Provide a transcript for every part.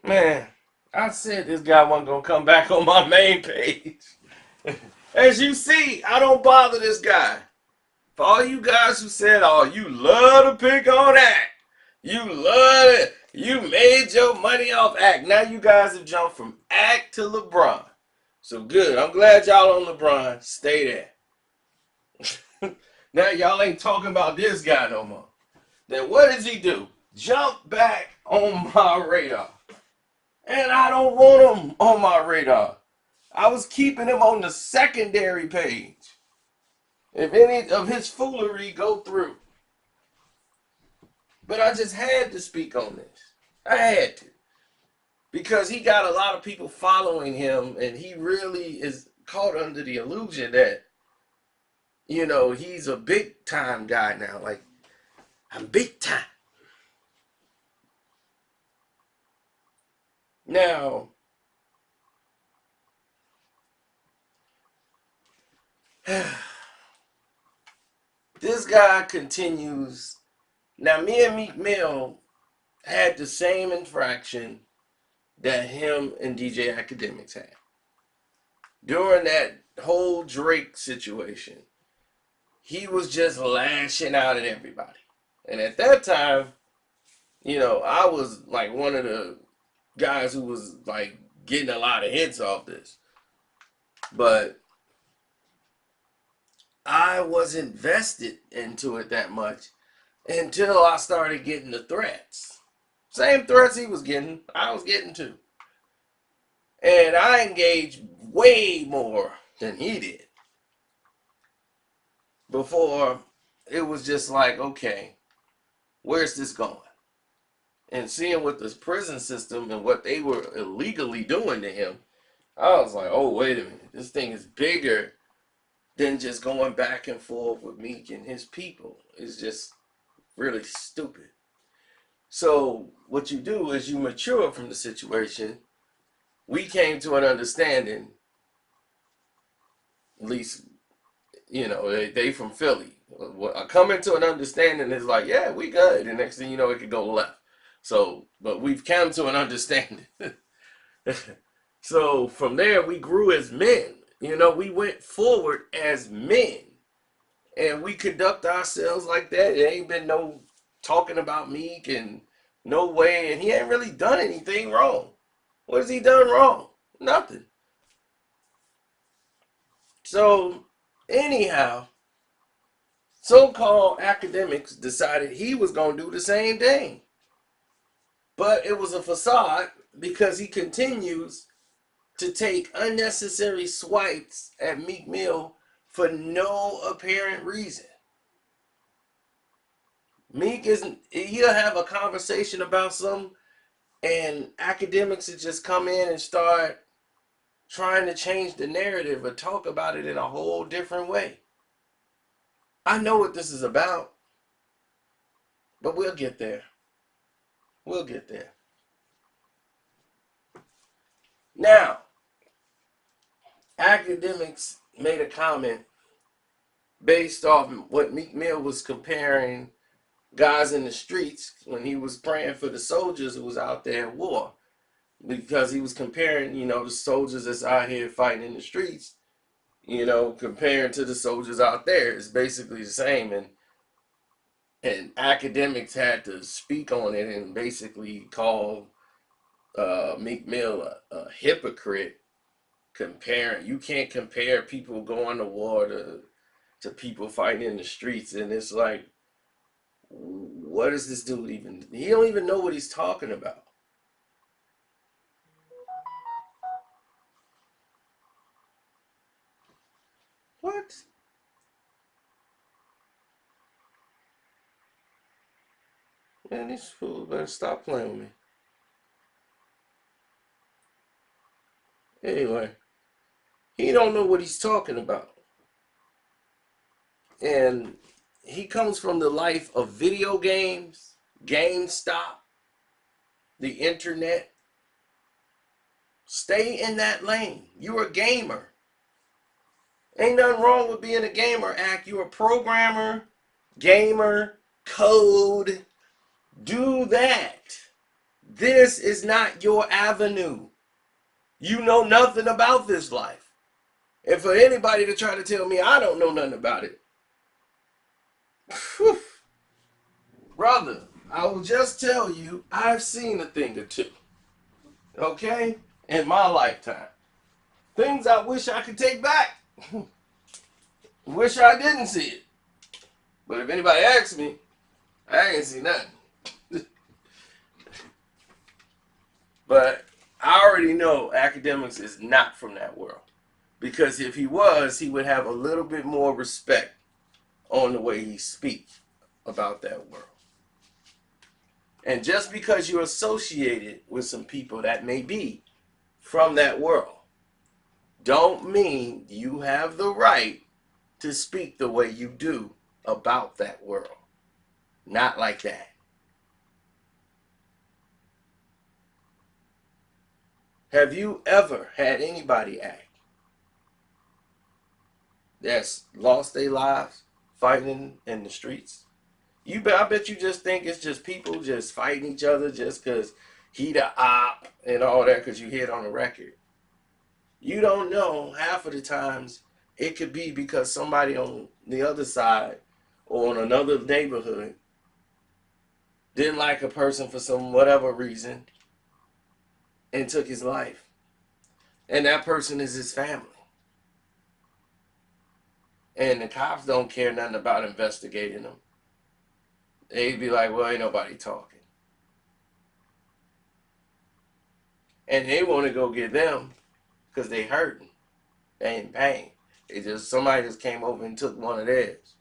Man, I said this guy wasn't gonna come back on my main page. As you see, I don't bother this guy. For all you guys who said, "Oh, you love to pick on Act, you love it, you made your money off Act." Now you guys have jumped from Act to LeBron. So good. I'm glad y'all on LeBron. Stay there. Now y'all ain't talking about this guy no more. Then what does he do? Jump back on my radar. And I don't want him on my radar. I was keeping him on the secondary page. If any of his foolery go through. But I just had to speak on this. I had to. Because he got a lot of people following him, and he really is caught under the illusion that, he's a big time guy now. Like, I'm big time. Now, this guy continues. Now, me and Meek Mill had the same infraction that him and DJ Akademiks had. During that whole Drake situation, he was just lashing out at everybody. And at that time, I was like one of the guys who was like getting a lot of hits off this. But I wasn't vested into it that much until I started getting the threats. Same threats he was getting, I was getting too. And I engaged way more than he did. Before it was just like, okay, where's this going? And seeing with this prison system and what they were illegally doing to him, I was like, oh, wait a minute. This thing is bigger than just going back and forth with Meek and his people. It's just really stupid. So what you do is you mature from the situation. We came to an understanding, at least, they from Philly. Coming to an understanding is like, yeah, we good. And next thing you know, it could go left. So, but we've come to an understanding. So from there, we grew as men. We went forward as men. And we conduct ourselves like that. It ain't been no talking about Meek and no way. And he ain't really done anything wrong. What has he done wrong? Nothing. So, anyhow, so-called academics decided he was going to do the same thing. But it was a facade because he continues to take unnecessary swipes at Meek Mill for no apparent reason. Meek isn't, he'll have a conversation about something, and academics will just come in and start trying to change the narrative or talk about it in a whole different way. I know what this is about, but we'll get there. We'll get there. Now, academics made a comment based off what Meek Mill was comparing guys in the streets when he was praying for the soldiers who was out there at war. Because he was comparing, the soldiers that's out here fighting in the streets, comparing to the soldiers out there. It's basically the same. And academics had to speak on it and basically call Meek Mill a hypocrite. You can't compare people going to war to people fighting in the streets. And it's like, what does this dude even, he don't even know what he's talking about. What? Man, these fools better stop playing with me. Anyway, he don't know what he's talking about. And he comes from the life of video games, GameStop, the internet. Stay in that lane. You're a gamer. Ain't nothing wrong with being a gamer, Act. You're a programmer, gamer, code. Do that. This is not your avenue. You know nothing about this life. And for anybody to try to tell me I don't know nothing about it, whew, brother, I will just tell you I've seen a thing or two, okay, in my lifetime. Things I wish I could take back. Wish I didn't see it. But if anybody asks me, I ain't seen nothing. But I already know Akademiks is not from that world. Because if he was, he would have a little bit more respect on the way he speaks about that world. And just because you're associated with some people that may be from that world, don't mean you have the right to speak the way you do about that world. Not like that. Have you ever had anybody act that's lost their lives fighting in the streets? I bet you just think it's just people just fighting each other just because he the op and all that because you hear it on the record. You don't know half of the times it could be because somebody on the other side or in another neighborhood didn't like a person for some whatever reason and took his life. And that person is his family. And the cops don't care nothing about investigating them. They'd be like, well, ain't nobody talking. And they want to go get them because they hurting. They in pain. It's just somebody just came over and took one of theirs.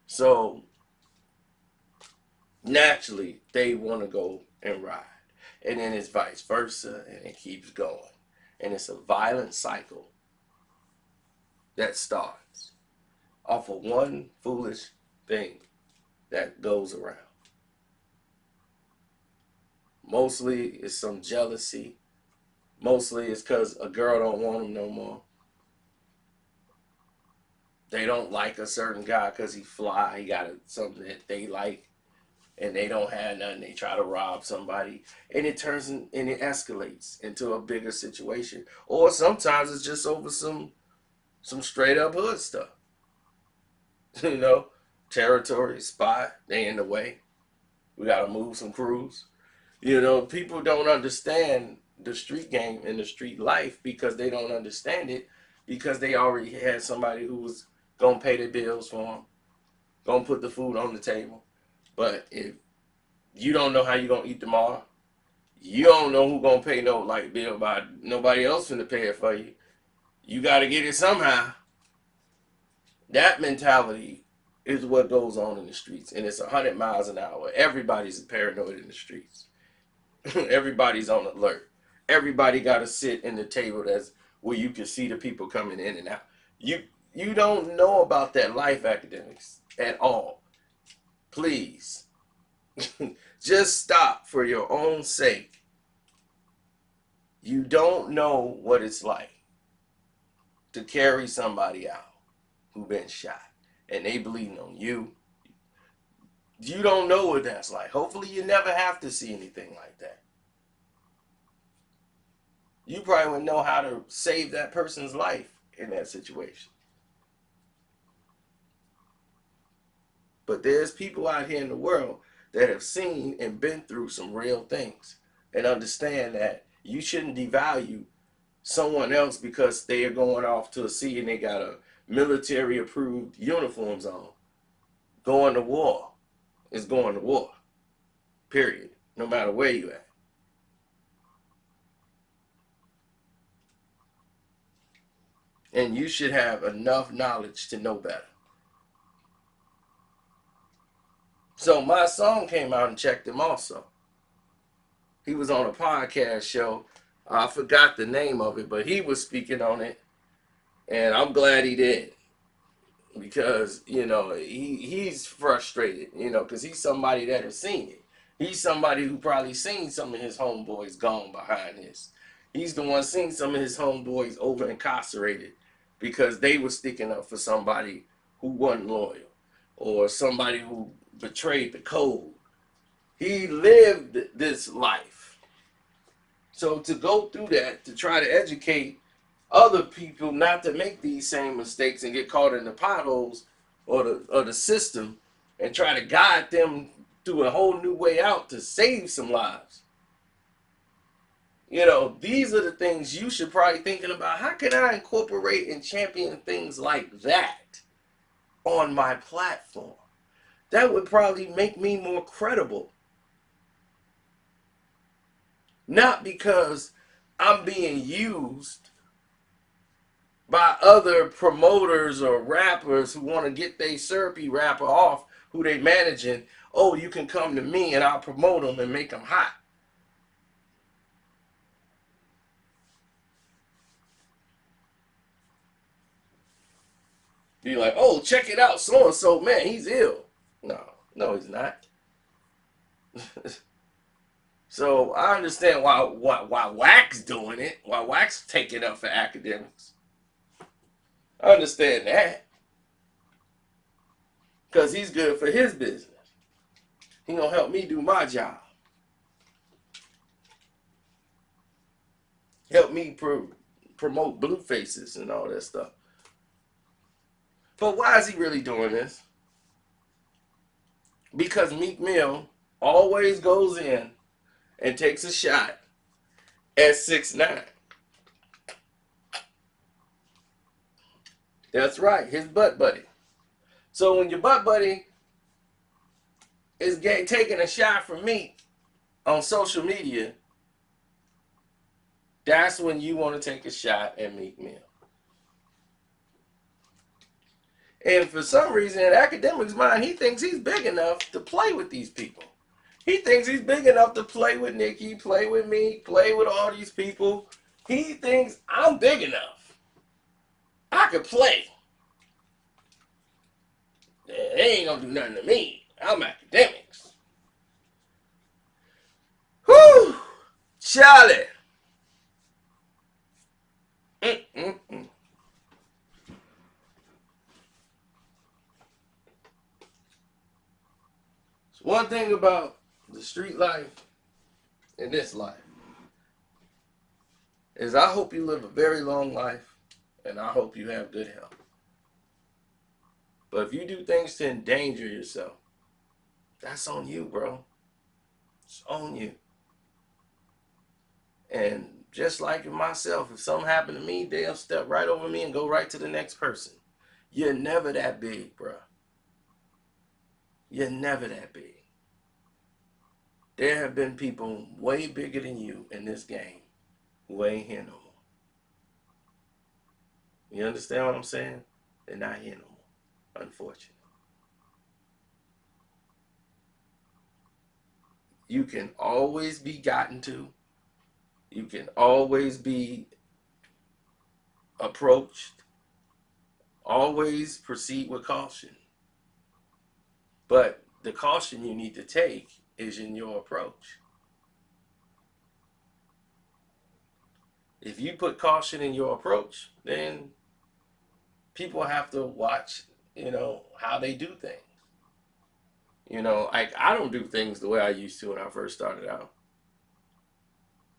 So naturally, they want to go and ride. And then it's vice versa, and it keeps going. And it's a violent cycle that starts off of one foolish thing that goes around. Mostly it's some jealousy. Mostly it's because a girl don't want him no more. They don't like a certain guy because he fly. He got something that they like. And they don't have nothing. They try to rob somebody. And it turns and it escalates into a bigger situation. Or sometimes it's just over some straight up hood stuff. You know, territory, spot, they in the way. We got to move some crews. You know, people don't understand the street game and the street life because they don't understand it because they already had somebody who was going to pay their bills for them, going to put the food on the table. But if you don't know how you're going to eat tomorrow, you don't know who's going to pay no light bill by nobody else finna pay it for you. You got to get it somehow. That mentality is what goes on in the streets. And it's 100 miles an hour. Everybody's paranoid in the streets. Everybody's on alert. Everybody got to sit in the table that's where you can see the people coming in and out. You don't know about that life, Akademiks, at all. Please. Just stop for your own sake. You don't know what it's like to carry somebody out who been shot and they bleeding on you. You don't know what that's like. Hopefully you never have to see anything like that. You probably would know how to save that person's life in that situation. But there's people out here in the world that have seen and been through some real things and understand that you shouldn't devalue someone else because they are going off to a sea and they got a military approved uniforms on. Going to war is going to war. Period. No matter where you at. And you should have enough knowledge to know better. So my song came out and checked him also. He was on a podcast show. I forgot the name of it, but he was speaking on it. And I'm glad he did. Because, you know, he's frustrated, you know, because he's somebody that has seen it. He's somebody who probably seen some of his homeboys gone behind this. He's the one seen some of his homeboys over incarcerated because they were sticking up for somebody who wasn't loyal or somebody who betrayed the code. He lived this life. So to go through that, to try to educate other people not to make these same mistakes and get caught in the potholes or the system, and try to guide them through a whole new way out to save some lives. You know, these are the things you should probably thinking about. How can I incorporate and champion things like that on my platform? That would probably make me more credible. Not because I'm being used by other promoters or rappers who want to get their syrupy rapper off who they managing. Oh, you can come to me and I'll promote them and make them hot. Be like, oh, check it out, so and so, man, he's ill. No, he's not. So I understand why Wax doing it, why Wax taking up for Akademiks. I understand that because he's good for his business. He gonna help me do my job. Help me promote blue faces and all that stuff. But why is he really doing this? Because Meek Mill always goes in and takes a shot at 6ix9ine. That's right, his butt buddy. So when your butt buddy is taking a shot from Meek on social media, that's when you want to take a shot at Meek Mill. And for some reason, in Akademiks' mind, he thinks he's big enough to play with these people. He thinks he's big enough to play with Nicki, play with me, play with all these people. He thinks I'm big enough. I could play. They ain't gonna do nothing to me. I'm Akademiks. Whew! Charlie. Mm-mm-mm. So one thing about the street life and this life is I hope you live a very long life and I hope you have good health. But if you do things to endanger yourself, that's on you, bro. It's on you. And just like myself, if something happened to me, they'll step right over me and go right to the next person. You're never that big, bro. You're never that big. There have been people way bigger than you in this game who ain't here no more. You understand what I'm saying? They're not here no more, unfortunately. You can always be gotten to. You can always be approached. Always proceed with caution. But the caution you need to take is in your approach. If you put caution in your approach, then people have to watch, how they do things. Like I don't do things the way I used to when I first started out.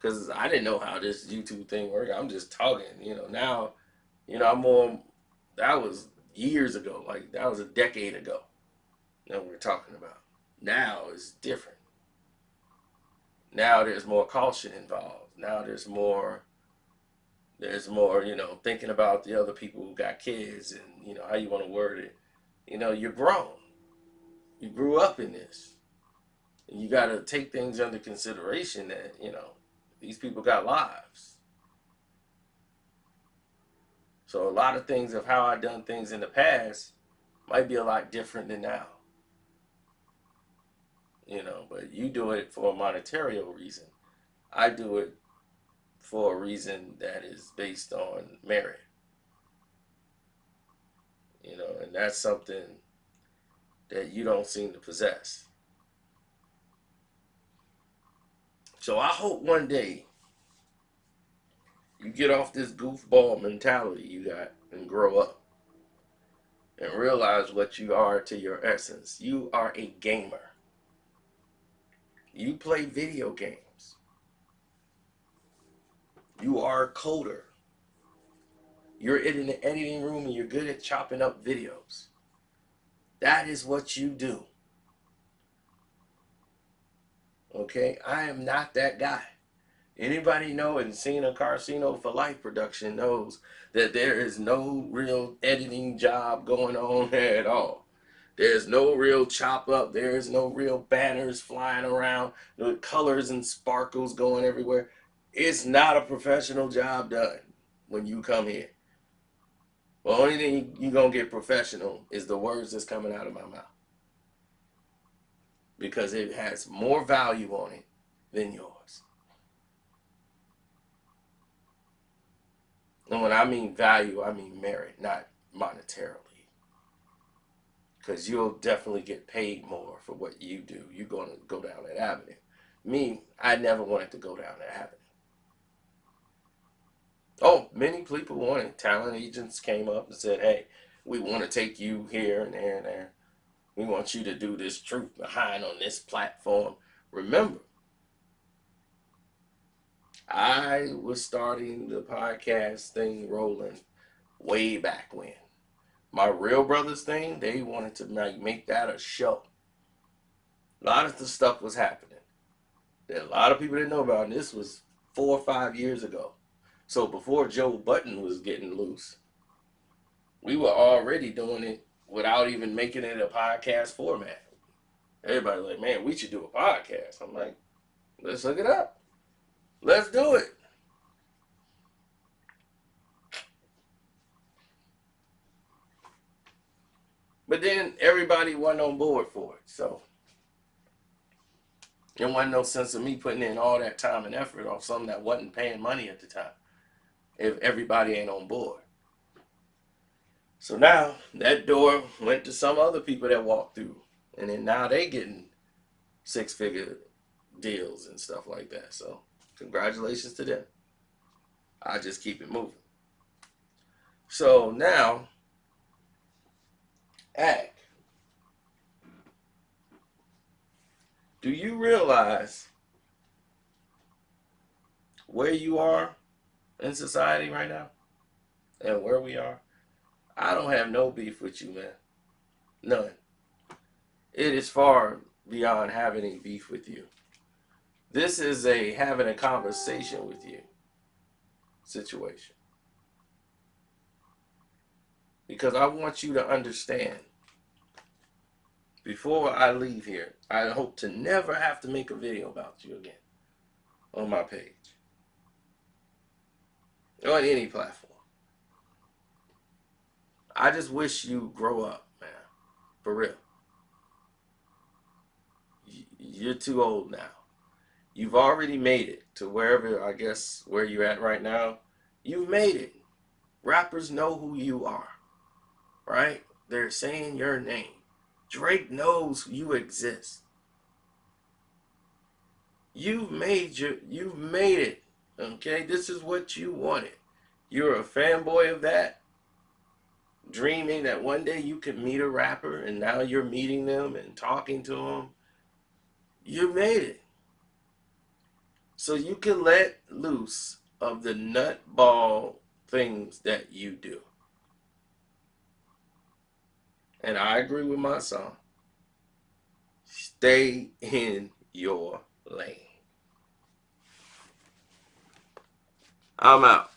Because I didn't know how this YouTube thing worked. I'm just talking, now, I'm more, that was years ago. Like that was a decade ago that we're talking about. Now it's different. Now there's more caution involved. Now there's more, thinking about the other people who got kids and, how you want to word it. You're grown. You grew up in this. And you got to take things under consideration that, these people got lives. So a lot of things of how I done things in the past might be a lot different than now. But you do it for a monetary reason. I do it for a reason that is based on merit. And that's something that you don't seem to possess. So I hope one day you get off this goofball mentality you got and grow up and realize what you are to your essence. You are a gamer. You play video games. You are a coder. You're in the editing room and you're good at chopping up videos. That is what you do. Okay? I am not that guy. Anybody know and seen a Casino for Life production knows that there is no real editing job going on there at all. There's no real chop up. There's no real banners flying around, the colors and sparkles going everywhere. It's not a professional job done when you come here. The only thing you're going to get professional is the words that's coming out of my mouth. Because it has more value on it than yours. And when I mean value, I mean merit, not monetarily. Because you'll definitely get paid more for what you do. You're going to go down that avenue. Me, I never wanted to go down that avenue. Oh, many people wanted. Talent agents came up and said, hey, we want to take you here and there and there. We want you to do this truth behind on this platform. Remember, I was starting the podcast thing rolling way back when. My Real Brothers thing, they wanted to make that a show. A lot of the stuff was happening that a lot of people didn't know about, and this was 4 or 5 years ago. So before Joe Budden was getting loose, we were already doing it without even making it a podcast format. Everybody like, man, we should do a podcast. I'm like, let's look it up. Let's do it. But then everybody wasn't on board for it. So there wasn't no sense of me putting in all that time and effort on something that wasn't paying money at the time if everybody ain't on board. So now that door went to some other people that walked through. And then now they getting 6-figure deals and stuff like that. So congratulations to them. I just keep it moving. So now, Ak, do you realize where you are in society right now and where we are? I don't have no beef with you, man. None. It is far beyond having a beef with you. This is a having a conversation with you situation. Because I want you to understand, before I leave here, I hope to never have to make a video about you again on my page. Or on any platform. I just wish you grow up, man. For real. You're too old now. You've already made it to wherever, I guess, where you're at right now. You've made it. Rappers know who you are, right? They're saying your name. Drake knows you exist. You've made it. Okay, this is what you wanted. You're a fanboy of that, dreaming that one day you could meet a rapper, and now you're meeting them and talking to them. You made it. So you can let loose of the nutball things that you do. And I agree with my song. Stay in your lane. I'm out.